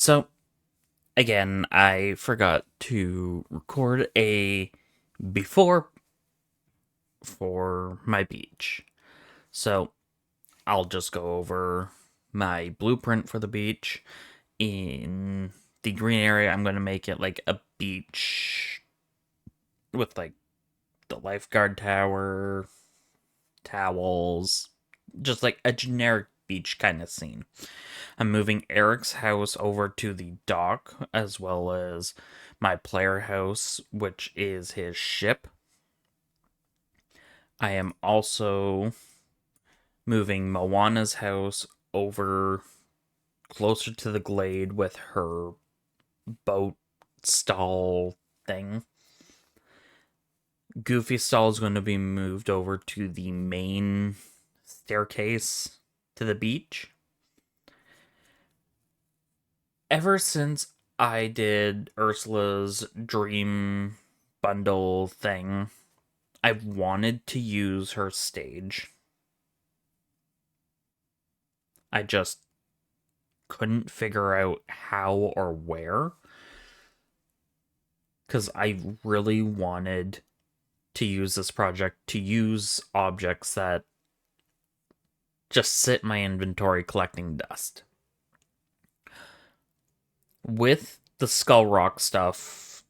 So, again, I forgot to record a before for my beach. So, I'll just go over my blueprint for the beach. In the green area, I'm going to make it like a beach with like the lifeguard tower, towels, just like a generic beach kind of scene. I'm moving Eric's house over to the dock, as well as my player house, which is his ship. I am also moving Moana's house over closer to the glade with her boat stall thing. Goofy stall is going to be moved over to the main staircase to the beach. Ever since I did Ursula's dream bundle thing, I've wanted to use her stage. I just couldn't figure out how or where. Because I really wanted to use this project to use objects that just sit in my inventory collecting dust. With the Skull Rock stuff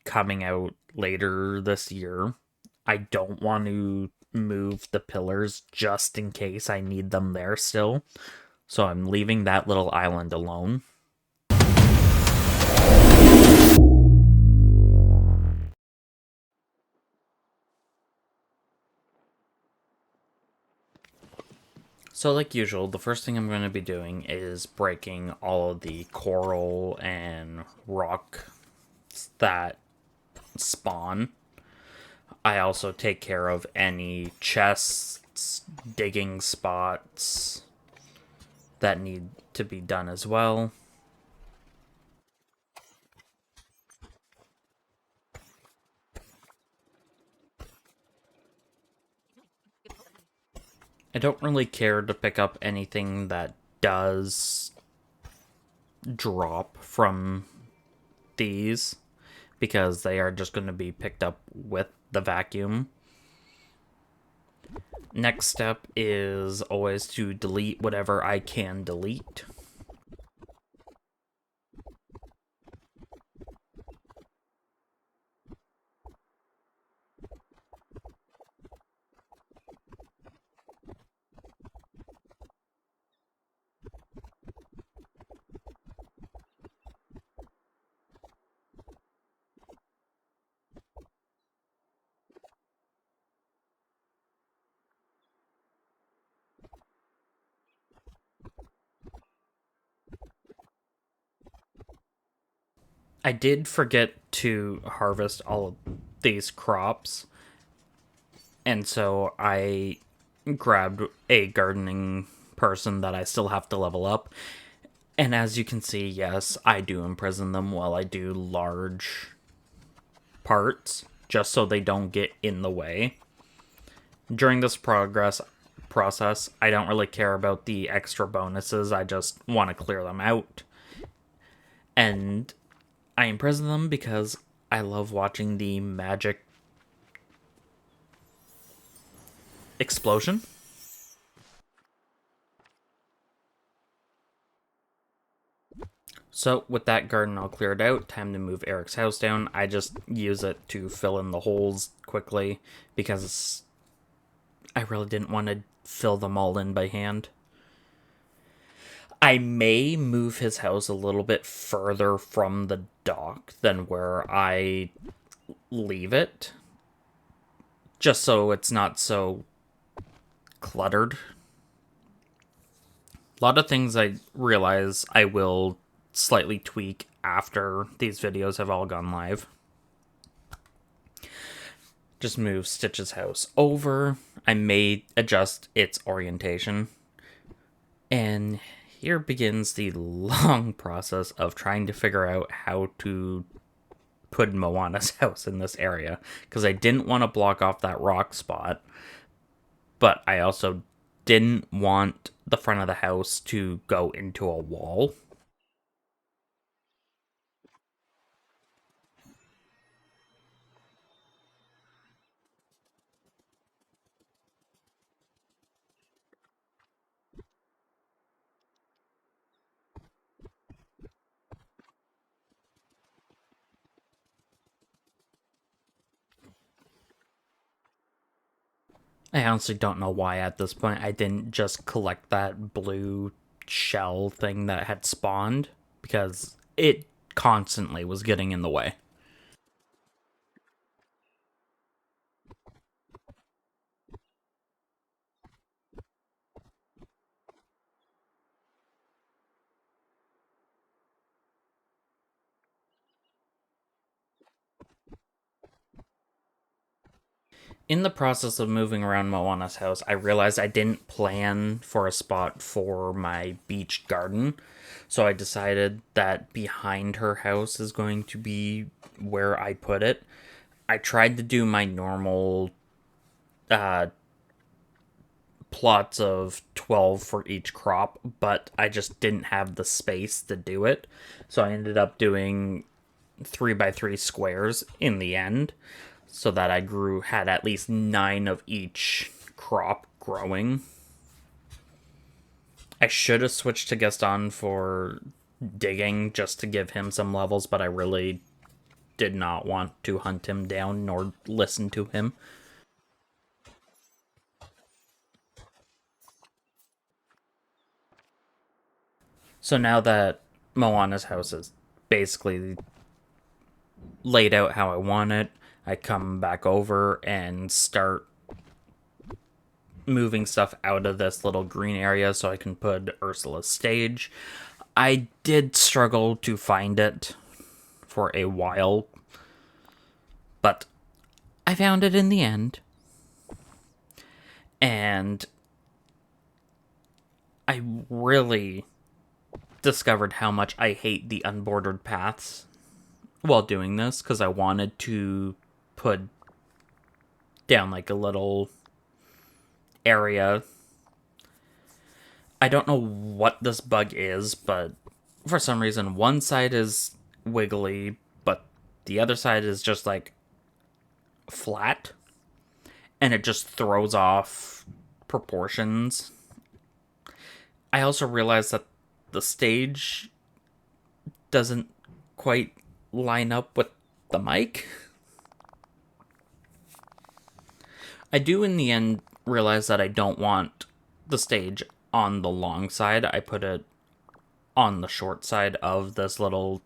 coming out later this year, I don't want to move the pillars just in case I need them there still. So I'm leaving that little island alone. So like usual, the first thing I'm going to be doing is breaking all of the coral and rock that spawn. I also take care of any chests, digging spots that need to be done as well. I don't really care to pick up anything that does drop from these because they are just going to be picked up with the vacuum. Next step is always to delete whatever I can delete. I did forget to harvest all of these crops, and so I grabbed a gardening person that I still have to level up. And as you can see, yes, I do imprison them while I do large parts, just so they don't get in the way. During this process, I don't really care about the extra bonuses, I just want to clear them out. And I imprison them because I love watching the magic explosion. So with that garden all cleared out, time to move Eric's house down. I just use it to fill in the holes quickly because I really didn't want to fill them all in by hand. I may move his house a little bit further from the dock than where I leave it, just so it's not so cluttered. A lot of things I realize I will slightly tweak after these videos have all gone live. Just move Stitch's house over. I may adjust its orientation. And here begins the long process of trying to figure out how to put Moana's house in this area, because I didn't want to block off that rock spot, but I also didn't want the front of the house to go into a wall. I honestly don't know why at this point I didn't just collect that blue shell thing that had spawned, because it constantly was getting in the way. In the process of moving around Moana's house, I realized I didn't plan for a spot for my beach garden. So I decided that behind her house is going to be where I put it. I tried to do my normal uh, plots of 12 for each crop, but I just didn't have the space to do it. So I ended up doing 3 by 3 squares in the end, so that I had at least 9 of each crop growing. I should have switched to Gaston for digging just to give him some levels, but I really did not want to hunt him down nor listen to him. So now that Moana's house is basically laid out how I want it, I come back over and start moving stuff out of this little green area so I can put Ursula's stage. I did struggle to find it for a while, but I found it in the end. And I really discovered how much I hate the unbordered paths while doing this, because I wanted to put down like a little area. I don't know what this bug is, but for some reason one side is wiggly, but the other side is just like flat, and it just throws off proportions. I also realized that the stage doesn't quite line up with the mic. I do in the end realize that I don't want the stage on the long side. I put it on the short side of this little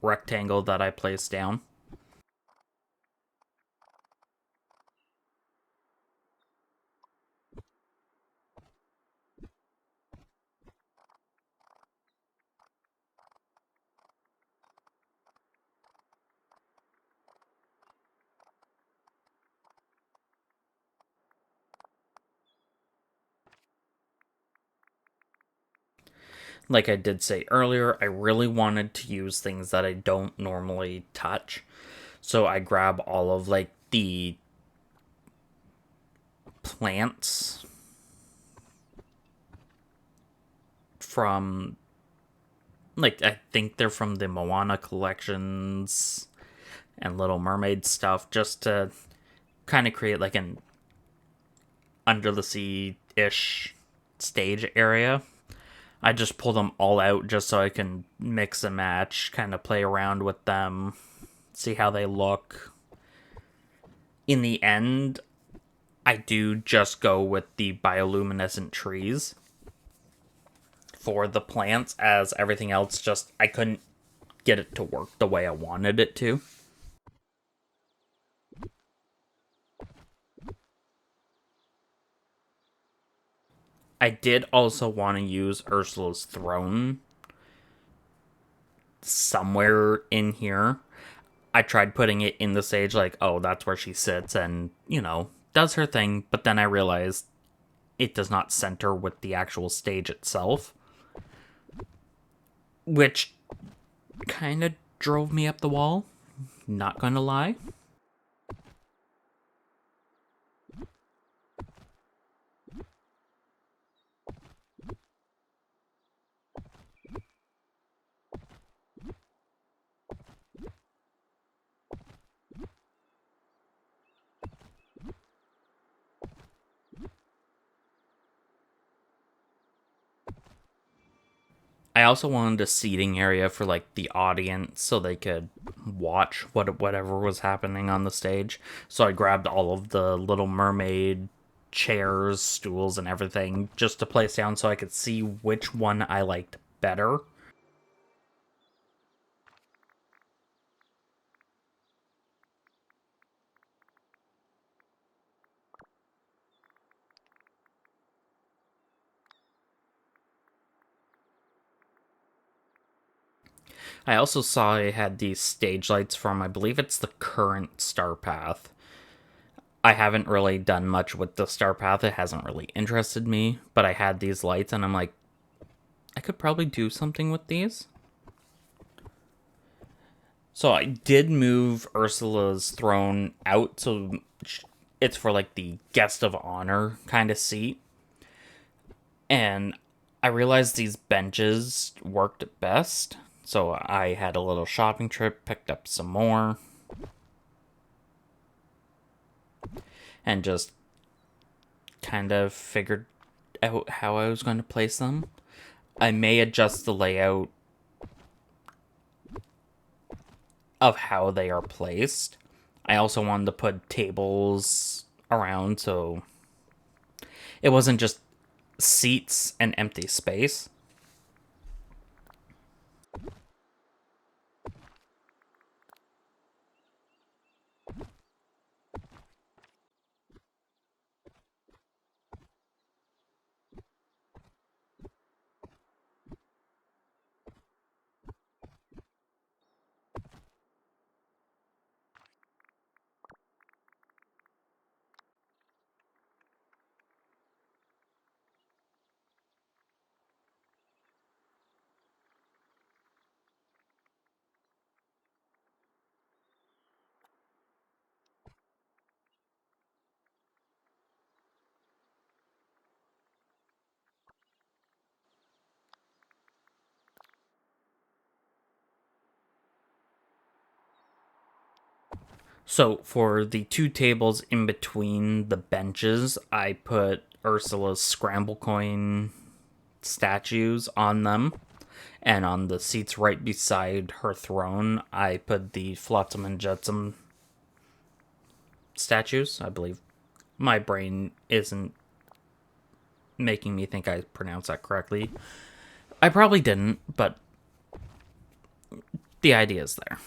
rectangle that I placed down. Like I did say earlier, I really wanted to use things that I don't normally touch. So I grab all of like the plants from, like, I think they're from the Moana collections and Little Mermaid stuff, just to kind of create like an under the sea ish stage area. I just pull them all out just so I can mix and match, kind of play around with them, see how they look. In the end, I do just go with the bioluminescent trees for the plants, as everything else just I couldn't get it to work the way I wanted it to. I did also want to use Ursula's throne somewhere in here. I tried putting it in the stage, like, oh, that's where she sits and, does her thing, but then I realized it does not center with the actual stage itself, which kind of drove me up the wall, not gonna lie. I also wanted a seating area for like the audience so they could watch whatever was happening on the stage. So I grabbed all of the Little Mermaid chairs, stools, and everything just to place down so I could see which one I liked better. I also saw I had these stage lights from, I believe it's the current Star Path. I haven't really done much with the Star Path. It hasn't really interested me, but I had these lights and I'm like, I could probably do something with these. So I did move Ursula's throne out so it's for like the guest of honor kind of seat. And I realized these benches worked best. So I had a little shopping trip, picked up some more, and just kind of figured out how I was going to place them. I may adjust the layout of how they are placed. I also wanted to put tables around so it wasn't just seats and empty space. So for the two tables in between the benches, I put Ursula's scramble coin statues on them. And on the seats right beside her throne, I put the Flotsam and Jetsam statues, I believe. My brain isn't making me think I pronounced that correctly. I probably didn't, but the idea is there.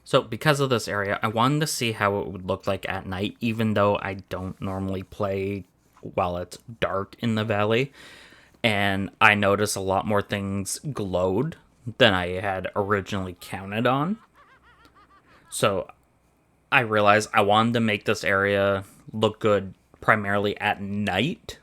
So, because of this area, I wanted to see how it would look like at night, even though I don't normally play while it's dark in the valley. And I noticed a lot more things glowed than I had originally counted on. So, I realized I wanted to make this area look good primarily at night.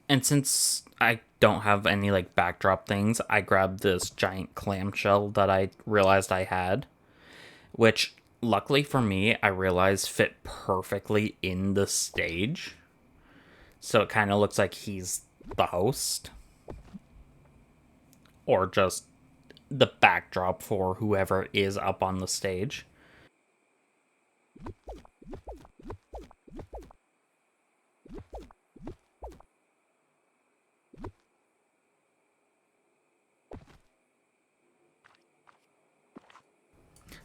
And since I don't have any like backdrop things, I grabbed this giant clamshell that I realized I had, which luckily for me, I realized fit perfectly in the stage. So it kind of looks like he's the host, or just the backdrop for whoever is up on the stage.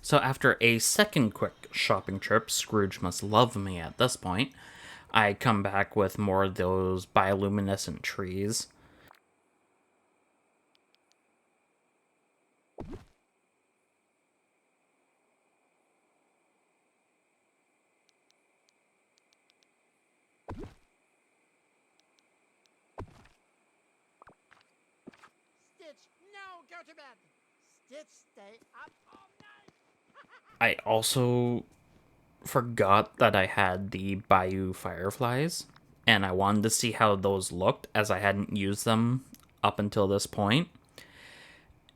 So after a second quick shopping trip, Scrooge must love me at this point, I come back with more of those bioluminescent trees. to bed. Stitch stay up all night. I also forgot that I had the Bayou Fireflies, and I wanted to see how those looked as I hadn't used them up until this point.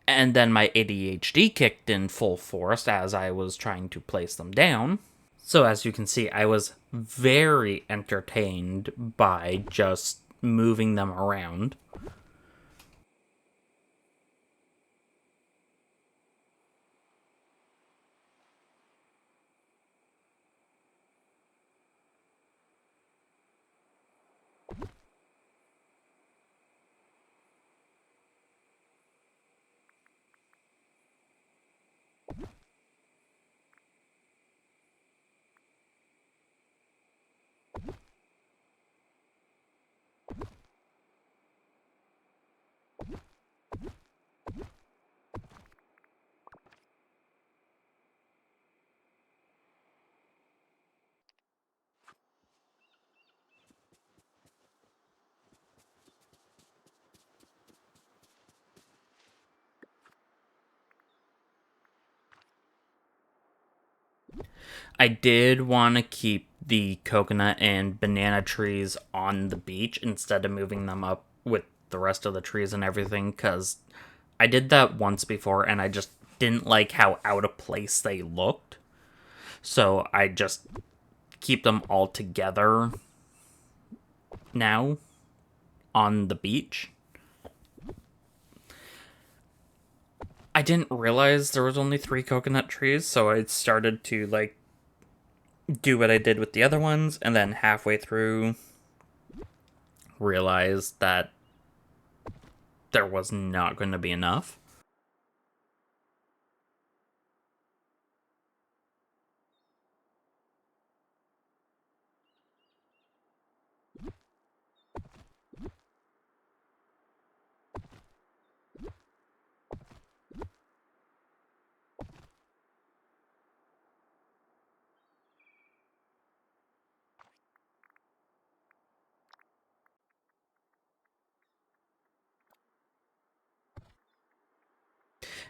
And then my ADHD kicked in full force as I was trying to place them down. So, as you can see, I was very entertained by just moving them around. I did want to keep the coconut and banana trees on the beach instead of moving them up with the rest of the trees and everything, because I did that once before and I just didn't like how out of place they looked. So I just keep them all together now on the beach. I didn't realize there was only 3 coconut trees, so I started to do what I did with the other ones, and then halfway through realized that there was not going to be enough.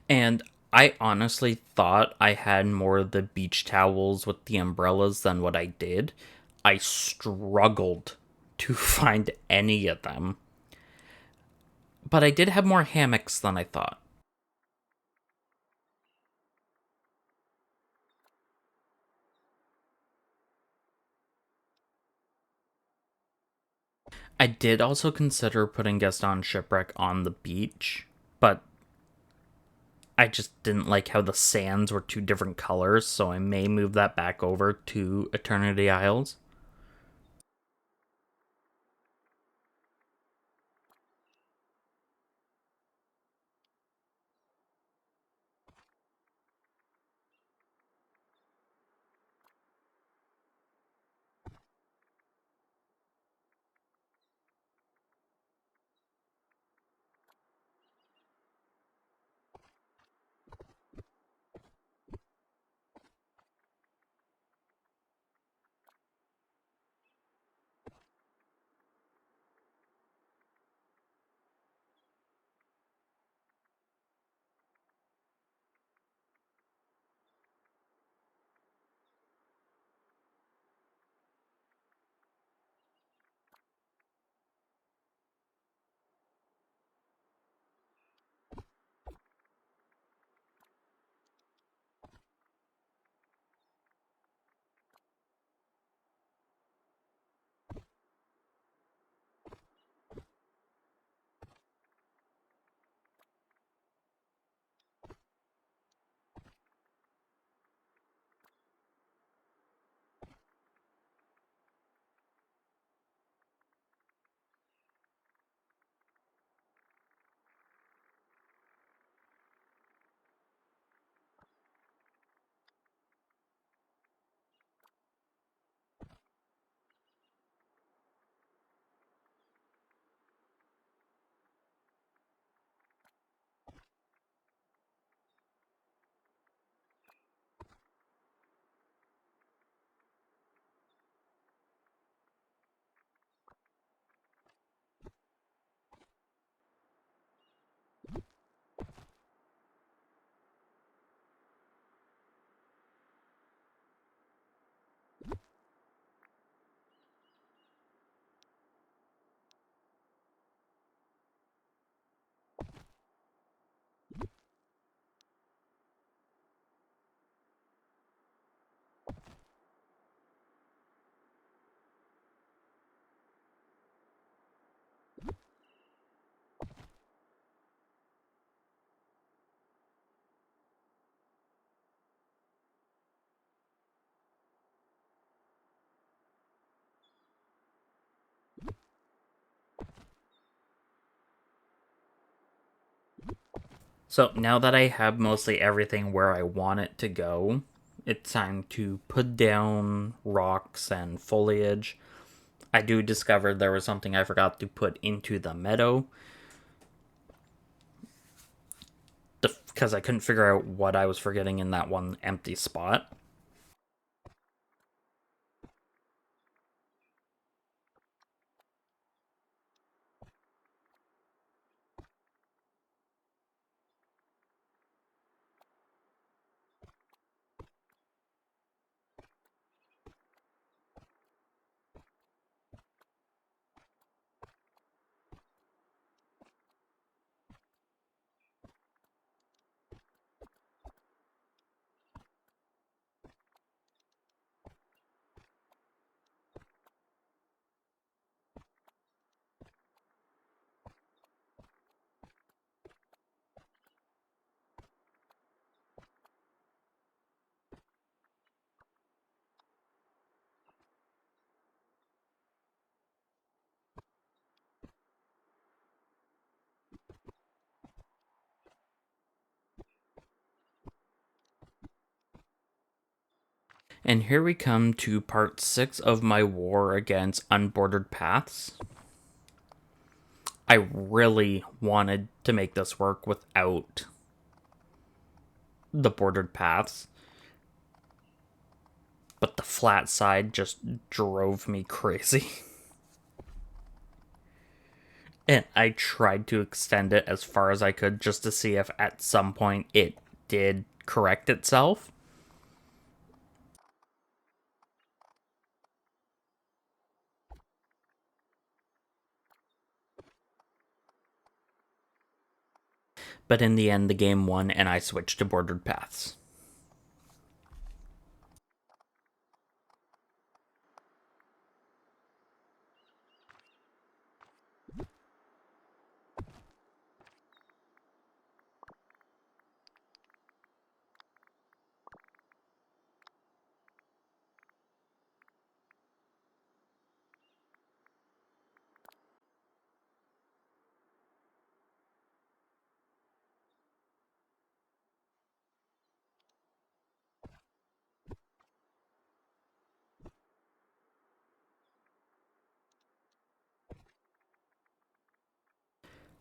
And I honestly thought I had more of the beach towels with the umbrellas than what I did. I struggled to find any of them. But I did have more hammocks than I thought. I did also consider putting Gaston Shipwreck on the beach, but I just didn't like how the sands were 2 different colors, so I may move that back over to Eternity Isles. So now that I have mostly everything where I want it to go, it's time to put down rocks and foliage. I do discover there was something I forgot to put into the meadow, because I couldn't figure out what I was forgetting in that one empty spot. And here we come to part 6 of my war against unbordered paths. I really wanted to make this work without the bordered paths, but the flat side just drove me crazy. And I tried to extend it as far as I could just to see if at some point it did correct itself. But in the end, the game won and I switched to bordered paths.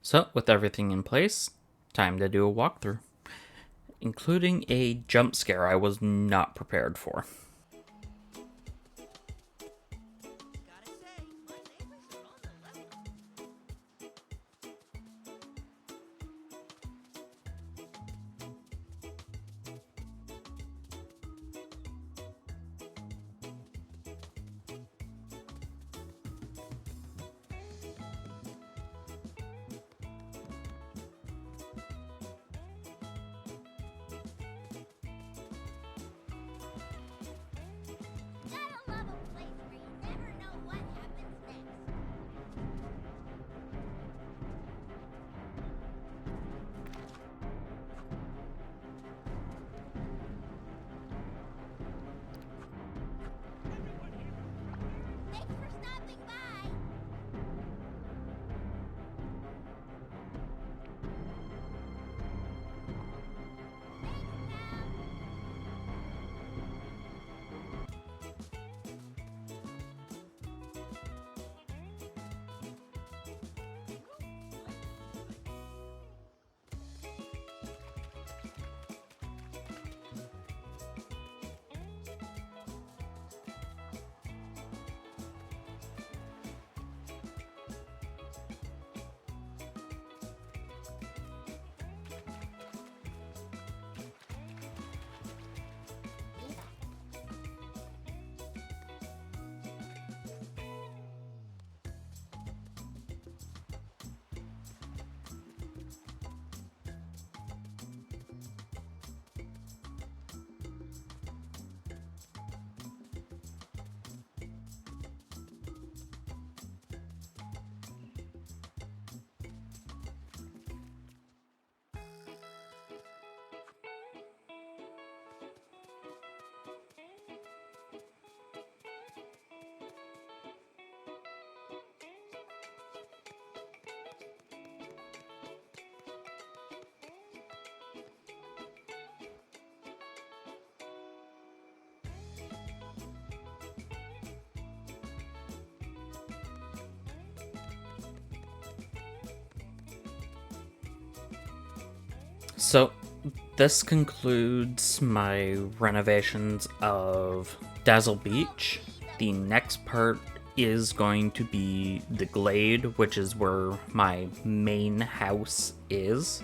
So, with everything in place, time to do a walkthrough, including a jump scare I was not prepared for. Gotta say, my neighbors are on the level. So, this concludes my renovations of Dazzle Beach. The next part is going to be the Glade, which is where my main house is.